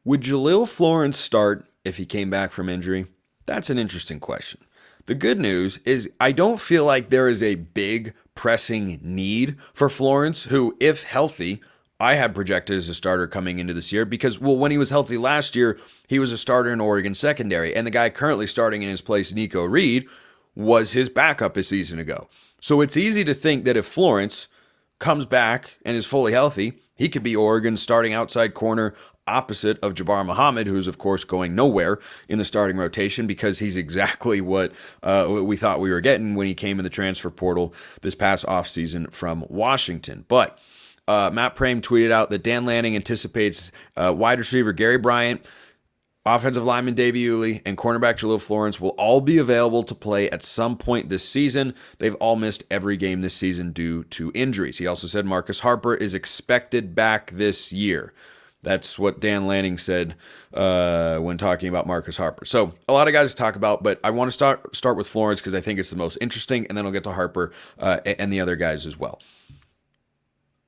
Would Jahlil Florence start if he came back from injury? That's an interesting question. The good news is I don't feel like there is a big pressing need for Florence, who, if healthy, I had projected as a starter coming into this year because, well, when he was healthy last year, he was a starter in Oregon secondary, and the guy currently starting in his place, Nico Reed, was his backup a season ago. So it's easy to think that if Florence comes back and is fully healthy, he could be Oregon's starting outside corner opposite of Jabbar Muhammad, who's, of course, going nowhere in the starting rotation because he's exactly what we thought we were getting when he came in the transfer portal this past offseason from Washington. But Matt Prame tweeted out that Dan Lanning anticipates wide receiver Gary Bryant, offensive lineman Dave Iuli, and cornerback Jahlil Florence will all be available to play at some point this season. They've all missed every game this season due to injuries. He also said Marcus Harper is expected back this year. That's what Dan Lanning said when talking about Marcus Harper. So a lot of guys to talk about, but I want to start with Florence because I think it's the most interesting, and then I'll get to Harper and the other guys as well.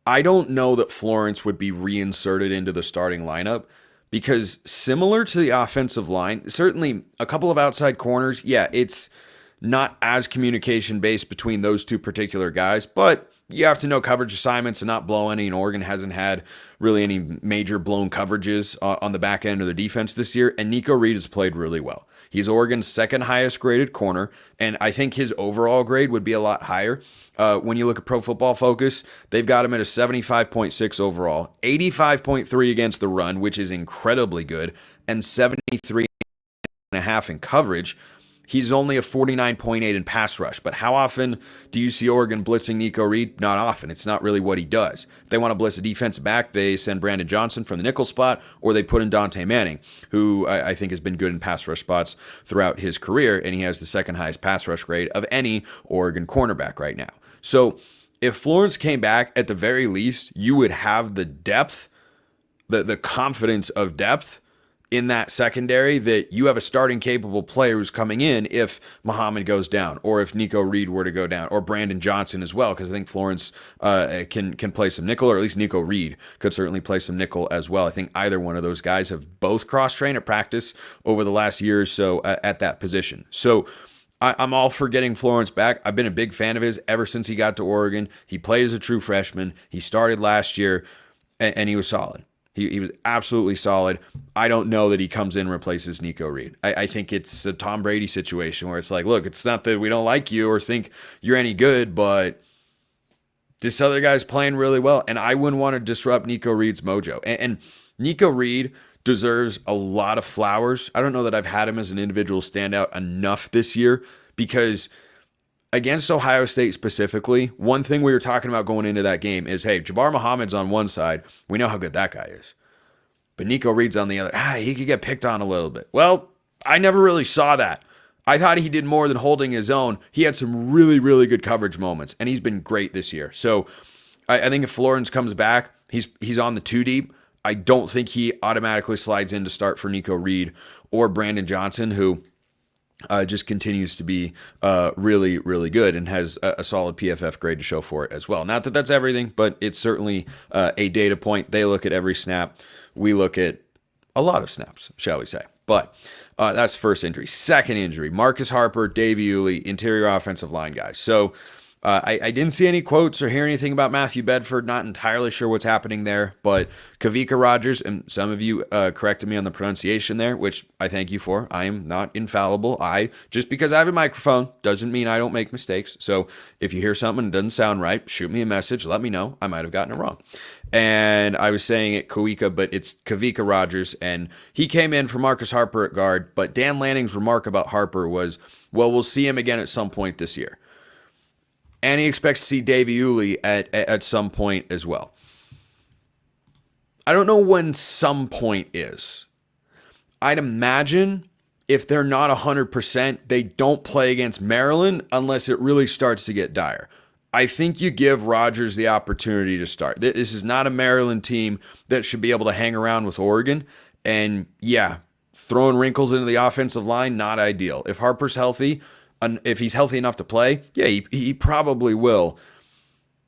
I don't know that Florence would be reinserted into the starting lineup because similar to the offensive line, certainly a couple of outside corners, yeah, it's not as communication-based between those two particular guys, but you have to know coverage assignments and not blow any, and Oregon hasn't had really any major blown coverages on the back end of the defense this year, and Nico Reed has played really well. He's Oregon's second highest graded corner, and I think his overall grade would be a lot higher. When you look at Pro Football Focus, they've got him at a 75.6 overall, 85.3 against the run, which is incredibly good, and 73.5 in coverage. He's only a 49.8 in pass rush, but how often do you see Oregon blitzing Nico Reed? Not often. It's not really what he does. If they want to blitz a defensive back, they send Bryant Johnson from the nickel spot, or they put in Dante Manning, who I think has been good in pass rush spots throughout his career, and he has the second highest pass rush grade of any Oregon cornerback right now. So if Florence came back, at the very least, you would have the depth, the confidence of depth in that secondary that you have a starting capable player who's coming in if Muhammad goes down, or if Nico Reed were to go down, or Brandon Johnson as well, because I think Florence can play some nickel, or at least Nico Reed could certainly play some nickel as well. I think either one of those guys have both cross-trained at practice over the last year or so at that position. So I'm all for getting Florence back. I've been a big fan of his ever since he got to Oregon. He played as a true freshman. He started last year, and he was solid. He was absolutely solid. I don't know that he comes in and replaces Nico Reed. I think it's a Tom Brady situation where it's like, look, it's not that we don't like you or think you're any good, but this other guy's playing really well, and I wouldn't want to disrupt Nico Reed's mojo. And Nico Reed deserves a lot of flowers. I don't know that I've had him as an individual standout enough this year because against Ohio State specifically, one thing we were talking about going into that game is, hey, Jabbar Muhammad's on one side. We know how good that guy is. But Nico Reed's on the other. He could get picked on a little bit. Well, I never really saw that. I thought he did more than holding his own. He had some really, really good coverage moments, and he's been great this year. So I think if Florence comes back, he's on the two deep. I don't think he automatically slides in to start for Nico Reed or Brandon Johnson, who just continues to be really, really good and has a solid PFF grade to show for it as well. Not that that's everything, but it's certainly a data point. They look at every snap. We look at a lot of snaps, shall we say. But that's first injury. Second injury, Marcus Harper, Dave Iuli, interior offensive line guys. So I didn't see any quotes or hear anything about Matthew Bedford. Not entirely sure what's happening there, but Kavika Rogers, and some of you corrected me on the pronunciation there, which I thank you for. I am not infallible. Just because I have a microphone doesn't mean I don't make mistakes. So if you hear something that doesn't sound right, shoot me a message. Let me know. I might have gotten it wrong. And I was saying it Kawika, but it's Kavika Rogers, and he came in for Marcus Harper at guard. But Dan Lanning's remark about Harper was, well, we'll see him again at some point this year. And he expects to see Dave Iuli at some point as well. I don't know when some point is. I'd imagine if they're not 100%, they don't play against Maryland unless it really starts to get dire. I think you give Rogers the opportunity to start. This is not a Maryland team that should be able to hang around with Oregon. And yeah, throwing wrinkles into the offensive line, not ideal. If Harper's healthy, if he's healthy enough to play, yeah, he probably will.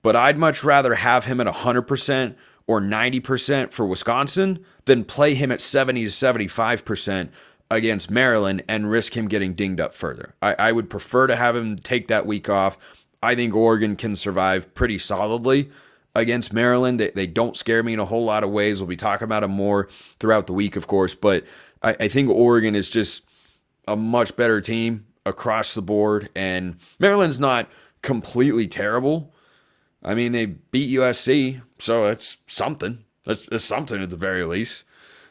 But I'd much rather have him at 100% or 90% for Wisconsin than play him at 70 to 75% against Maryland and risk him getting dinged up further. I would prefer to have him take that week off. I think Oregon can survive pretty solidly against Maryland. They don't scare me in a whole lot of ways. We'll be talking about them more throughout the week, of course, but I think Oregon is just a much better team across the board, and Maryland's not completely terrible. I mean, they beat USC, so that's something. That's something at the very least.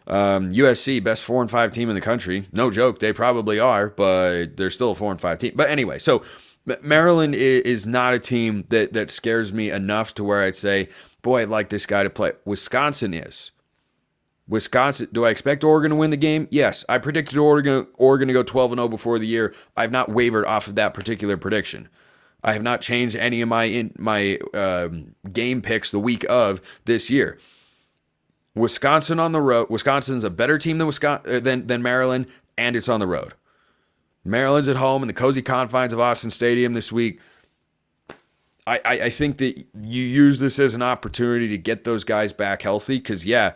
USC, best 4-5 team in the country. No joke, they probably are, but they're still a 4-5 team. But anyway, so Maryland is not a team that scares me enough to where I'd say, boy, I'd like this guy to play. Wisconsin is. Wisconsin, do I expect Oregon to win the game? Yes. I predicted Oregon to go 12-0 before the year. I've not wavered off of that particular prediction. I have not changed any of my game picks the week of this year. Wisconsin on the road. Wisconsin's a better team than Maryland, and it's on the road. Maryland's at home in the cozy confines of Austin Stadium this week. I think that you use this as an opportunity to get those guys back healthy because, yeah,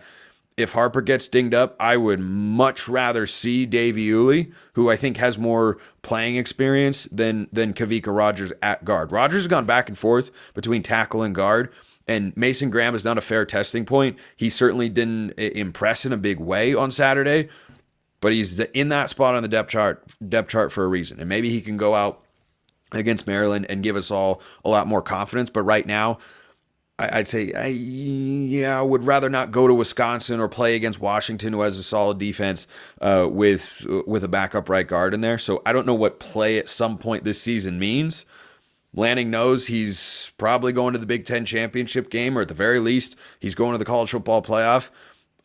if Harper gets dinged up, I would much rather see Dave Iuli, who I think has more playing experience than Kavika Rogers at guard. Rogers has gone back and forth between tackle and guard, and Mason Graham is not a fair testing point. He certainly didn't impress in a big way on Saturday, but he's in that spot on the depth chart for a reason. And maybe he can go out against Maryland and give us all a lot more confidence. But right now, I'd say, I would rather not go to Wisconsin or play against Washington, who has a solid defense with a backup right guard in there. So I don't know what play at some point this season means. Lanning knows he's probably going to the Big Ten championship game, or at the very least, he's going to the college football playoff.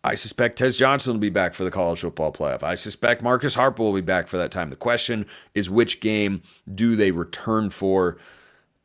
I suspect Tez Johnson will be back for the college football playoff. I suspect Marcus Harper will be back for that time. The question is, which game do they return for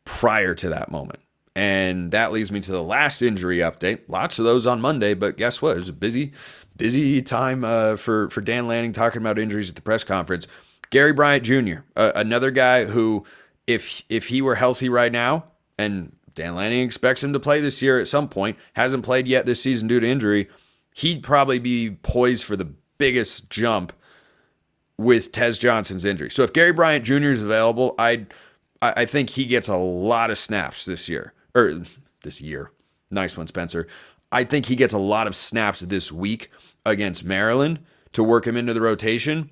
prior to that moment? And that leads me to the last injury update. Lots of those on Monday, but guess what? It was a busy time for Dan Lanning talking about injuries at the press conference. Gary Bryant Jr., another guy who, if he were healthy right now, and Dan Lanning expects him to play this year at some point, hasn't played yet this season due to injury, he'd probably be poised for the biggest jump with Tez Johnson's injury. So if Gary Bryant Jr. is available, I think he gets a lot of snaps this year. Or this year. Nice one, Spencer. I think he gets a lot of snaps this week against Maryland to work him into the rotation.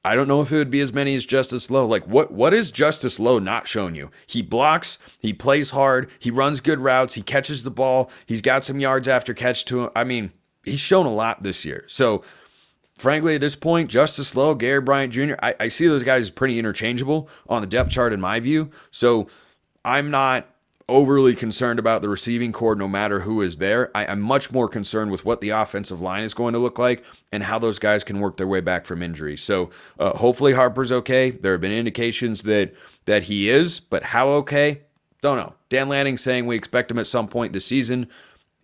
I don't know if it would be as many as Justice Lowe. Like, what is Justice Lowe not showing you? He blocks, he plays hard, he runs good routes, he catches the ball, he's got some yards after catch to him. I mean, he's shown a lot this year. So, frankly, at this point, Justice Lowe, Gary Bryant Jr., I see those guys as pretty interchangeable on the depth chart in my view. So, I'm not overly concerned about the receiving core no matter who is there. I'm much more concerned with what the offensive line is going to look like and how those guys can work their way back from injury. So hopefully Harper's okay. There have been indications that he is, but how okay? Don't know. Dan Lanning saying we expect him at some point this season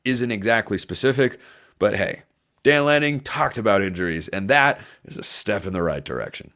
isn't exactly specific, but hey, Dan Lanning talked about injuries, and that is a step in the right direction.